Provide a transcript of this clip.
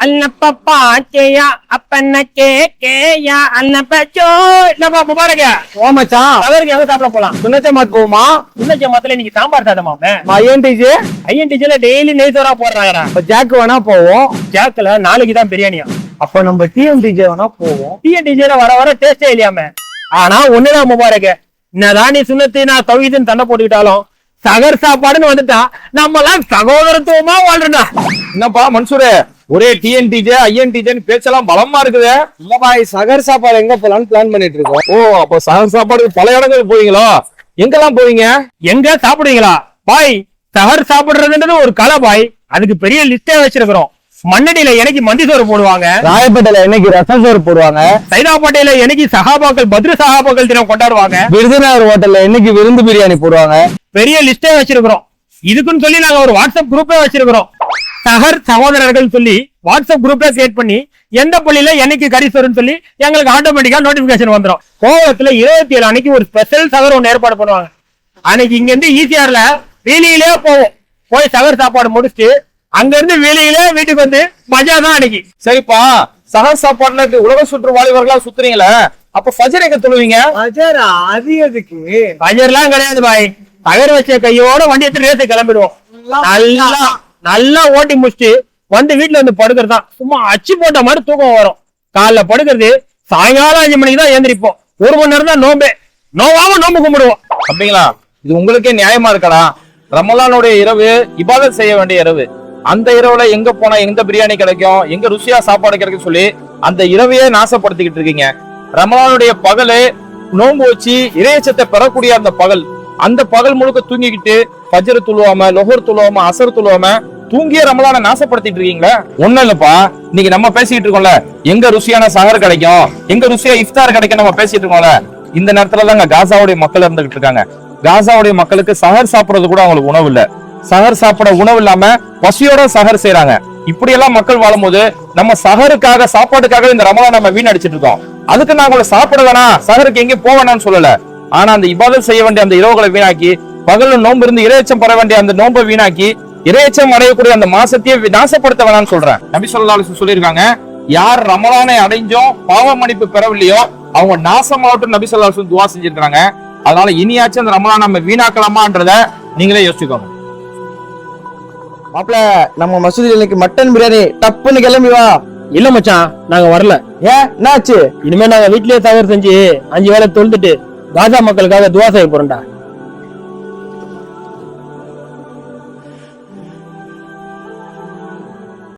அன்னப்பா அப்பன்ன கேயா அன்னப்போ என்னப்பா முபாரக ஓ மச்சான் அவருக்கு எங்க சாப்பிட போலாம் சுண்ணத்தை மாத்து போமா சுண்ணச்ச மத்துல இன்னைக்கு சாம்பார் சாதமாமே ஐஎன்டிஜி ஐஎன்டிஜில டெய்லி நெய் சோறா போடுறாங்கடா இப்ப ஜாக்கு வேணா போவோம் ஜாக்குல நாளைக்கு தான் பிரியாணியா அப்ப நம்ம டிஎன்டிஜி வேணா போவோம் டிஎன்டிஜில வர டேஸ்டே இல்லையாம ஆனா ஒண்ணுதான் முபாரக என்னதான் நீ சுண்ணத்தை நான் தவிதுன்னு சண்டை போட்டுக்கிட்டாலும் சகர் சாப்பாடுன்னு வந்துட்டா நம்ம எல்லாம் சகோதரத்துவமா வாழ்றா. என்னப்பா மன்சூரே ஒரே டிஎன்டிஜே ஐஎன்டிஜேன்னு பேச்செல்லாம் பலமா இருக்குது. இல்லபாய் சகர் சாப்பாடு எங்க போலான்னு பிளான் பண்ணிட்டு இருக்கோம். ஓ அப்ப சகர் சாப்பாடு பல இடங்களுக்கு போவீங்களா? எங்கெல்லாம் போவீங்க? எங்க சாப்பிடுவீங்களா பாய்? சகர் சாப்பிடுறதுன்றது ஒரு கலை பாய். அதுக்கு பெரிய லிஸ்டே வச்சிருக்கிறோம். மண்ணடியில எனக்கு மந்தி சோறு போடுவாங்க, ராயப்பேட்டையில என்னைக்கு ரசம் சோறு போடுவாங்க, சைதாப்பேட்டையில என்னைக்கு சகாபாக்கள் பத்ரு சகாபாக்கள் தினம் கொண்டாடுவாங்க, விருதுநகர் ஹோட்டல்ல என்னைக்கு விருந்து பிரியாணி போடுவாங்க. பெரிய லிஸ்டே வச்சிருக்கிறோம். இதுக்குன்னு சொல்லி நாங்க ஒரு வாட்ஸ்அப் குரூப்பே வச்சிருக்கிறோம். சகர் சகோதரர்கள் சொல்லி வாட்ஸ்அப் குரூப்பே கிரியேட் பண்ணி எந்த பள்ளியில என்னைக்கு கறி சோறுன்னு சொல்லி எங்களுக்கு ஆட்டோமேட்டிக்கா நோட்டிபிகேஷன் வந்துடும். கோவளத்துல 27 அன்னைக்கு ஒரு ஸ்பெஷல் சகர் ஒன்று ஏற்பாடு பண்ணுவாங்க. அன்னைக்கு இங்க இருந்து ஈசிஆர்ல வீலியிலே போவோம். போய் சகர் சாப்பாடு முடிச்சுட்டு அங்க இருந்து வெளியில வீட்டுக்கு வந்து மஜா தான் அன்னைக்கு. சரிப்பா சகர் சாப்பாடுல உலக சுற்று வாலிபர்களா சுத்துறீங்களா? அப்ப ஃபஜர் எங்க தொழுவீங்க? அது எதுக்கு? பஜர்லாம் கிடையாது பாய். தகர் வச்ச கையோட வண்டி எடுத்து ரேஸை கிளம்பிடுவோம். நல்லா ஓட்டி முடிச்சுட்டு வந்து வீட்டுல வந்து படுக்கிறது தான். சும்மா அச்சு போட்ட மாதிரி தூக்கம் வரும். காலைல படுக்கிறது சாயங்காலம் 5 மணிக்கு தான் ஏந்திரிப்போம். 1 மணி நேரம் தான் நோம்பே. நோவாம நோம்பு கும்பிடுவோம். அப்படிங்களா? இது உங்களுக்கே நியாயமா இருக்கடா. ரமலானுடைய இரவு இபாதத் செய்ய வேண்டிய இரவு. அந்த இரவுல எங்க போனா எந்த பிரியாணி கிடைக்கும், எங்க ருசியா சாப்பாடு கிடைக்கும் சொல்லி அந்த இரவையே நாசப்படுத்திக்கிட்டு இருக்கீங்க. ரமலானுடைய பகலு நோன்பு வச்சு இறையச்சத்தை பெறக்கூடிய அந்த பகல், அந்த பகல் முழுக்க தூங்கிக்கிட்டு ஃபஜ்ர் துழுவாம, லொஹர் துழுவாம, அசர் துழுவாம தூங்கிய ரமலான நாசப்படுத்திட்டு இருக்கீங்களா? ஒண்ணும் இல்லப்பா, இன்னைக்கு நம்ம பேசிட்டு இருக்கோம்ல எங்க ருசியான சஹர் கிடைக்கும், எங்க ருசியா இஃப்தார் கிடைக்கும் நம்ம பேசிட்டு இருக்கோம்ல. இந்த நேரத்துல தாங்க காசாவுடைய மக்கள் இருந்துகிட்டு இருக்காங்க. காசாவுடைய மக்களுக்கு சஹர் சாப்பிடுறது கூட அவங்களுக்கு உணவு இல்ல. சஹர் சாப்பிட உணவு இல்லாம பசியோட சஹர் செய்யறாங்க. இப்படி எல்லாம் மக்கள் வாழும்போது நம்ம சஹருக்காக சாப்பாட்டுக்காக இந்த ரமலான் நம்ம வீணடிச்சிட்டு இருக்கோம். அதுக்கு நான் உங்களை சாப்பிட வேணாம், சஹருக்கு எங்கேயும் போக வேணாம்னு சொல்லல. ஆனா அந்த இபாதத் செய்ய வேண்டிய அந்த இரவுகளை வீணாக்கி, பகல்ல நோன்பு இருந்து இறையச்சம் பெற வேண்டிய அந்த நோன்பை வீணாக்கி, இறையச்சம் அடையக்கூடிய அந்த மாசத்தையே நாசப்படுத்த வேணாம்னு சொல்றேன். நபி ஸல்லல்லாஹு அலைஹி வஸல்லம் சொல்லியிருக்காங்க, யார் ரமலானை அடைஞ்சோம் பாவ மன்னிப்பு பெறவில்லையோ அவங்க நாசமாகட்டும் நபி ஸல்லல்லாஹு அலைஹி வஸல்லம் துஆ செஞ்சிருக்காங்க. அதனால இனியாச்சும் அந்த ரமலான் நம்ம வீணாக்கலாமான்றத நீங்களே யோசிச்சுக்கோங்க. மாப்பிள நம்ம மசூதியில் இன்னைக்கு மட்டன் பிரியாணி டப்புன்னு கிளம்பி வா. இல்ல மச்சான், நாங்க வரல. ஏன் என்னாச்சு? இனிமே நாங்க வீட்லயே தகவல் செஞ்சு 5 வேளை தொழுதுட்டு காஜா மக்களுக்காக துவா செய்ய போறோம்டா.